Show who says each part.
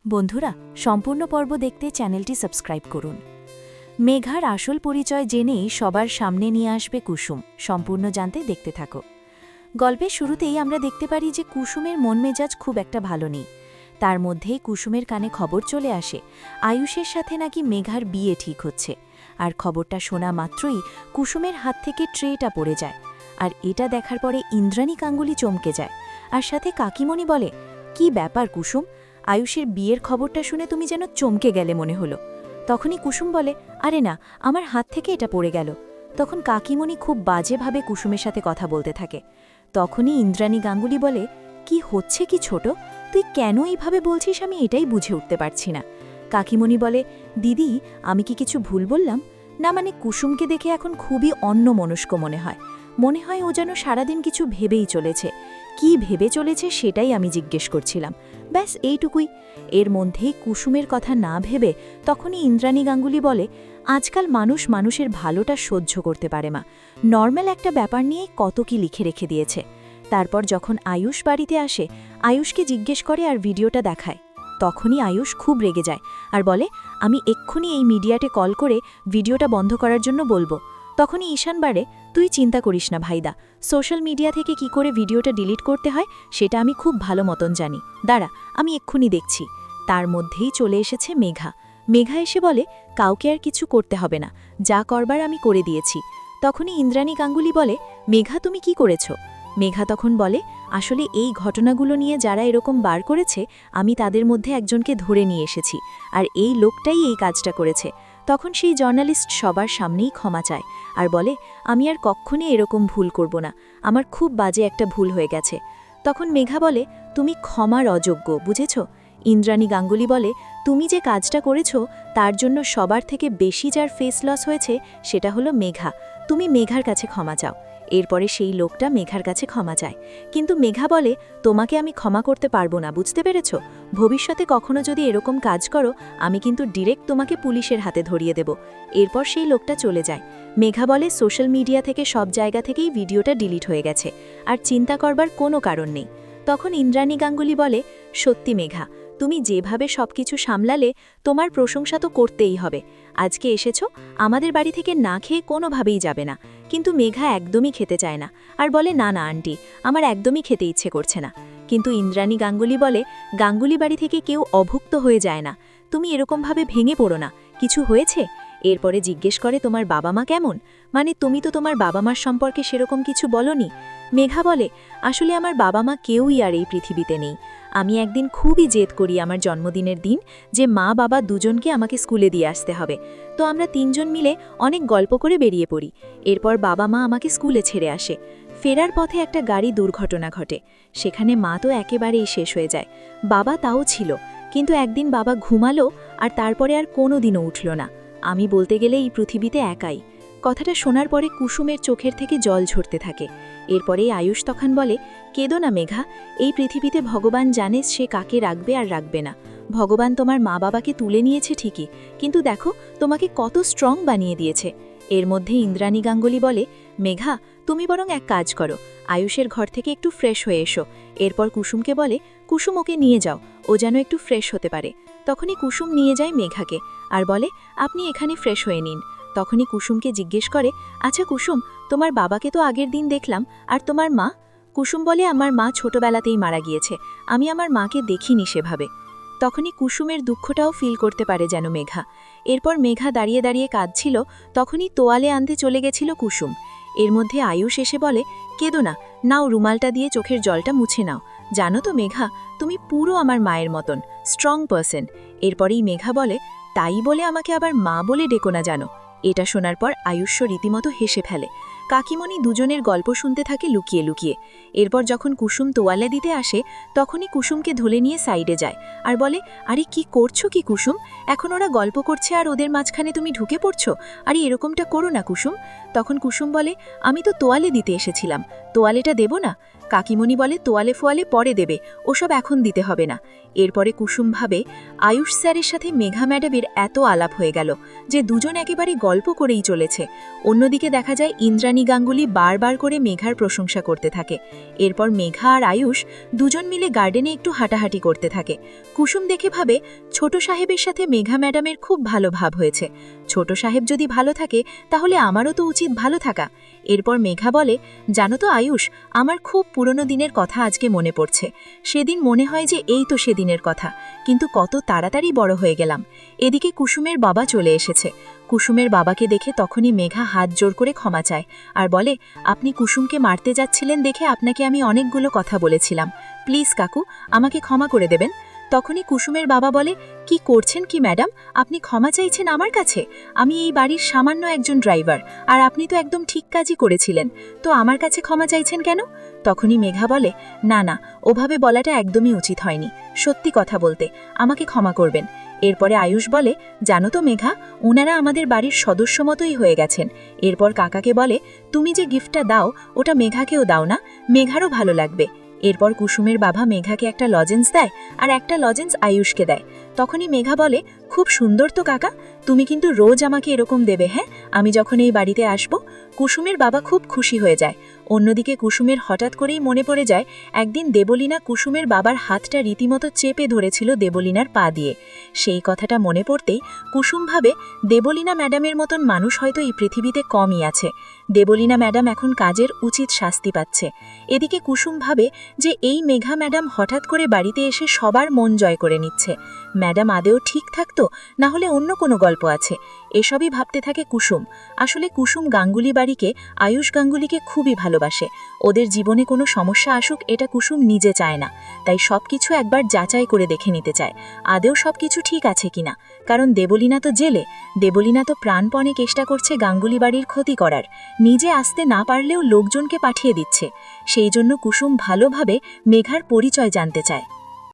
Speaker 1: বন্ধুরা, সম্পূর্ণ পর্ব দেখতে চ্যানেলটি সাবস্ক্রাইব করুন। মেঘার আসল পরিচয় জেনেই সবার সামনে নিয়ে আসবে কুসুম। সম্পূর্ণ জানতে দেখতে থাকো। গল্পের শুরুতেই আমরা দেখতে পারি যে কুসুমের মন মেজাজ খুব একটা ভালো নেই। তার মধ্যেই কুসুমের কানে খবর চলে আসে আয়ুষের সাথে নাকি মেঘার বিয়ে ঠিক হচ্ছে। আর খবরটা শোনা মাত্রই কুসুমের হাত থেকে ট্রেটা পড়ে যায়। আর এটা দেখার পরে ইন্দ্রাণী গাঙ্গুলি চমকে যায়। আর সাথে কাকিমণি বলে, কি ব্যাপার কুসুম, আয়ুষের বিয়ের খবরটা শুনে তুমি যেন চমকে গেলে মনে হলো। তখনই কুসুম বলে, আরে না, আমার হাত থেকে এটা পড়ে গেল। তখন কাকিমণি খুব বাজেভাবে কুসুমের সাথে কথা বলতে থাকে। তখনই ইন্দ্রাণী গাঙ্গুলি বলে, কি হচ্ছে কি ছোট, তুই কেন এইভাবে বলছিস আমি এটাই বুঝে উঠতে পারছি না। কাকিমণি বলে, দিদি আমি কি কিছু ভুল বললাম? না মানে কুসুমকে দেখে এখন খুবই অন্যমনস্ক মনে হয় ও যেন সারাদিন কিছু ভেবেই চলেছে। কি ভেবে চলেছে সেটাই আমি জিজ্ঞেস করছিলাম, ব্যাস এইটুকুই। এর মধ্যেই কুসুমের কথা না ভেবে তখনই ইন্দ্রাণী গাঙ্গুলি বলে, আজকাল মানুষ মানুষের ভালোটা সহ্য করতে পারে মা, নর্মাল একটা ব্যাপার নিয়ে কত কি লিখে রেখে দিয়েছে। তারপর যখন আয়ুষ বাড়িতে আসে, আয়ুষকে জিজ্ঞেস করে আর ভিডিওটা দেখায়। তখনই আয়ুষ খুব রেগে যায় আর বলে, আমি এক্ষুনি এই মিডিয়াতে কল করে ভিডিওটা বন্ধ করার জন্য বলবো। তখনই ঈশান বাড়ে, তুই চিন্তা করিস না ভাইদা, সোশ্যাল মিডিয়া থেকে কি করে ভিডিওটা ডিলিট করতে হয় সেটা আমি খুব ভালো মতন জানি, দাঁড়া আমি এক্ষুনি দেখছি। তার মধ্যেই চলে এসেছে মেঘা এসে বলে, কাউকে আর কিছু করতে হবে না, যা করবার আমি করে দিয়েছি। তখনই ইন্দ্রাণী গাঙ্গুলি বলে, মেঘা তুমি কি করেছ? মেঘা তখন বলে, আসলে এই ঘটনাগুলো নিয়ে যারা এরকম বার করেছে আমি তাদের মধ্যে একজনকে ধরে নিয়ে এসেছি, আর এই লোকটাই এই কাজটা করেছে। তখন সেই জার্নালিস্ট সবার সামনেই ক্ষমা চায় আর বলে, আমি আর কক্ষণে এরকম ভুল করব না, আমার খুব বাজে একটা ভুল হয়ে গেছে। তখন মেঘা বলে, তুমি ক্ষমার অযোগ্য, বুঝেছ? ইন্দ্রাণী গাঙ্গুলি বলে, তুমি যে কাজটা করেছ তার জন্য সবার থেকে বেশি যার ফেস লস হয়েছে সেটা হলো মেঘা, তুমি মেঘার কাছে ক্ষমা চাও। এরপরে সেই লোকটা মেঘার কাছে ক্ষমা চায়, কিন্তু মেঘা বলে, তোমাকে আমি ক্ষমা করতে পারবো না, বুঝতে পেরেছ? ভবিষ্যতে কখনো যদি এরকম কাজ করো আমি কিন্তু ডিরেক্ট তোমাকে পুলিশের হাতে ধরিয়ে দেব। এরপর সেই লোকটা চলে যায়। মেঘা বলে, সোশ্যাল মিডিয়া থেকে সব জায়গা থেকেই ভিডিওটা ডিলিট হয়ে গেছে, আর চিন্তা করবার কোনো কারণ নেই। তখন ইন্দ্রাণী গাঙ্গুলি বলে, সত্যি মেঘা, তুমি যেভাবে সবকিছু সামলালে তোমার প্রশংসা তো করতেই হবে। আজকে এসেছো, আমাদের বাড়ি থেকে না খেয়ে কোনোভাবেই যাবে না। কিন্তু মেঘা একদমই খেতে চায় না আর বলে, না না আন্টি, আমার একদমই খেতে ইচ্ছে করছে না। কিন্তু ইন্দ্রাণী গাঙ্গুলি বলে, গাঙ্গুলি বাড়ি থেকে কেউ অভুক্ত হয়ে যায় না, তুমি এরকমভাবে ভেঙে পড়ো না, কিছু হয়েছে? এরপরে জিজ্ঞেস করে, তোমার বাবা মা কেমন? মানে তুমি তো তোমার বাবা মার সম্পর্কে সেরকম কিছু বলনি। মেঘা বলে, আসলে আমার বাবা মা কেউই আর এই পৃথিবীতে নেই। আমি একদিন খুবই জেদ করি আমার জন্মদিনের দিন যে মা বাবা দুজনকে আমাকে স্কুলে দিয়ে আসতে হবে। তো আমরা তিনজন মিলে অনেক গল্প করে বেরিয়ে পড়ি। এরপর বাবা মা আমাকে স্কুলে ছেড়ে আসে। ফেরার পথে একটা গাড়ি দুর্ঘটনা ঘটে, সেখানে মা তো একেবারেই শেষ হয়ে যায়। বাবা তাও ছিল, কিন্তু একদিন বাবা ঘুমালো আর তারপরে আর কোনো দিনও উঠল না। আমি বলতে গেলে এই পৃথিবীতে একাই। কথাটা শোনার পরে কুসুমের চোখের থেকে জল ঝরতে থাকে। এরপরেই আয়ুষ তখন বলে, কেঁদো না মেঘা, এই পৃথিবীতে ভগবান জানে সে কাকে রাখবে আর রাখবে না। ভগবান তোমার মা বাবাকে তুলে নিয়েছে ঠিকই, কিন্তু দেখো তোমাকে কত স্ট্রং বানিয়ে দিয়েছে। এর মধ্যে ইন্দ্রাণী গাঙ্গুলি বলে, মেঘা তুমি বরং এক কাজ করো, আয়ুষের ঘর থেকে একটু ফ্রেশ হয়ে এসো। এরপর কুসুমকে বলে, কুসুম ওকে নিয়ে যাও, ও যেন একটু ফ্রেশ হতে পারে। তখনই কুসুম নিয়ে যায় মেঘাকে আর বলে, আপনি এখানে ফ্রেশ হয়ে নিন। তখনই কুসুমকে জিজ্ঞেস করে, আচ্ছা কুসুম, তোমার বাবাকে তো আগের দিন দেখলাম, আর তোমার মা? কুসুম বলে, আমার মা ছোটবেলাতেই মারা গিয়েছে, আমি আমার মাকে দেখিনি সেভাবে। তখনই কুসুমের দুঃখটাও ফিল করতে পারে যেন মেঘা। এরপর মেঘা দাঁড়িয়ে দাঁড়িয়ে কাঁদছিল, তখনই তোয়ালে আনতে চলে গেছিল কুসুম। এর মধ্যে আয়ুষ এসে বলে, কেঁদো না, নাও রুমালটা দিয়ে চোখের জলটা মুছে নাও। জানো তো মেঘা, তুমি পুরো আমার মায়ের মতন স্ট্রং পারসন। এরপরেই মেঘা বলে, তাই বলে আমাকে আবার মা বলে ডেকো না জানো। এটা শোনার পর আয়ুষ রীতিমতো হেসে ফেলে। কাকিমণি দুজনের গল্প শুনতে থাকে লুকিয়ে লুকিয়ে। এরপর যখন কুসুম তোয়ালে দিতে আসে তখনই কুসুমকে ধরে নিয়ে সাইডে যায় আর বলে, আরে কি করছো কি কুসুম, এখন ওরা গল্প করছে আর ওদের মাঝখানে তুমি ঢুকে পড়ছো, আরে এরকমটা করো না কুসুম। তখন কুসুম বলে, আমি তো তোয়ালে দিতে এসেছিলাম, তোয়ালেটা দেব না?
Speaker 2: কাকিমণি বলে তোয়ালে ফোয়ালে পরে দেবে, ওসব এখন দিতে হবে না। এরপরে কুসুম ভাবে আয়ুষ স্যারের সাথে মেঘা ম্যাডামের এত আলাপ হয়ে গেল যে দুজন একেবারে গল্প করেই চলেছে। অন্যদিকে দেখা যায় ইন্দ্রাণী গাঙ্গুলি বারবার করে মেঘার প্রশংসা করতে থাকে। এরপর মেঘা আর আয়ুষ দুজন মিলে গার্ডেনে একটু হাঁটাহাঁটি করতে থাকে। কুসুম দেখে ভাবে ছোট সাহেবের সাথে মেঘা ম্যাডামের খুব ভালো ভাব হয়েছে। ছোট সাহেব যদি ভালো থাকে তাহলে আমারও তো উচিত ভালো থাকা। এরপর মেঘা বলে, জানো তো আয়ুষ, আমার খুব পুরনো দিনের কথা আজকে মনে পড়ছে। সেদিন মনে হয় যে এই তো সেদিনের কথা, কিন্তু কত তাড়াতাড়ি বড় হয়ে গেলাম। এদিকে কুসুমের বাবা চলে এসেছে। কুসুমের বাবাকে দেখে তখনই মেঘা হাত জোর করে ক্ষমা চায় আর বলে, আপনি কুসুমকে মারতে যাচ্ছিলেন দেখে আপনাকে আমি অনেকগুলো কথা বলেছিলাম। প্লিজ কাকু, আমাকে ক্ষমা করে দেবেন। তখনই কুসুমের বাবা বলে, কি করছেন কি ম্যাডাম, আপনি ক্ষমা চাইছেন আমার কাছে? আমি এই বাড়ির সামান্য একজন ড্রাইভার, আর আপনি তো একদম ঠিক কাজই করেছিলেন, তো আমার কাছে ক্ষমা চাইছেন কেন? তখনই মেঘা বলে, না না, ওভাবে বলাটা একদমই উচিত হয়নি, সত্যি কথা বলতে আমাকে ক্ষমা করবেন। এরপরে আয়ুষ বলে, জানো তো মেঘা, ওনারা আমাদের বাড়ির সদস্য মতোই হয়ে গেছেন। এরপর কাকাকে বলে, তুমি যে গিফটটা দাও ওটা মেঘাকেও দাও না, মেঘারও ভালো লাগবে। এরপর কুসুমের বাবা মেঘাকে একটা লজেন্স দেয় আর একটা লজেন্স আয়ুষকে দেয়। তখনই মেঘা বলে, খুব সুন্দর তো কাকা, তুমি কিন্তু রোজ আমাকে এরকম দেবে, হ্যাঁ, আমি যখন এই বাড়িতে আসব। কুসুমের বাবা খুব খুশি হয়ে যায়। অন্যদিকে কুসুমের হঠাৎ করেই মনে পড়ে যায় একদিন দেবলীনা কুসুমের বাবার হাতটা রীতিমতো চেপে ধরেছিল দেবলীনার পা দিয়ে। সেই কথাটা মনে পড়তেই কুসুম ভাবে দেবলীনা ম্যাডামের মতন মানুষ হয়তো এই পৃথিবীতে কমই আছে। দেবলীনা ম্যাডাম এখন কাজের উচিত শাস্তি পাচ্ছে। এদিকে কুসুম ভাবে যে এই মেঘা ম্যাডাম হঠাৎ করে বাড়িতে এসে সবার মন জয় করে নিচ্ছে। ম্যাডাম আদেও ঠিক থাকতো, না হলে অন্য কোনো গল্প আছে। এসবই ভাবতে থাকে কুসুম। আসলে কুসুম গাঙ্গুলি বাড়িকে, আয়ুষ গাঙ্গুলিকে খুবই ভালোবাসে। ওদের জীবনে কোনো সমস্যা আসুক এটা কুসুম নিজে চায় না, তাই সবকিছু একবার যাচাই করে দেখে নিতে চায় আদেও সবকিছু ঠিক আছে কিনা। কারণ দেবলীনা তো জেলে, দেবলীনা তো প্রাণপণে চেষ্টা করছে গাঙ্গুলি বাড়ির ক্ষতি করার, নিজে আসতে না পারলেও লোকজনকে পাঠিয়ে দিচ্ছে। সেই জন্য কুসুম ভালোভাবে মেঘার পরিচয় জানতে চায়।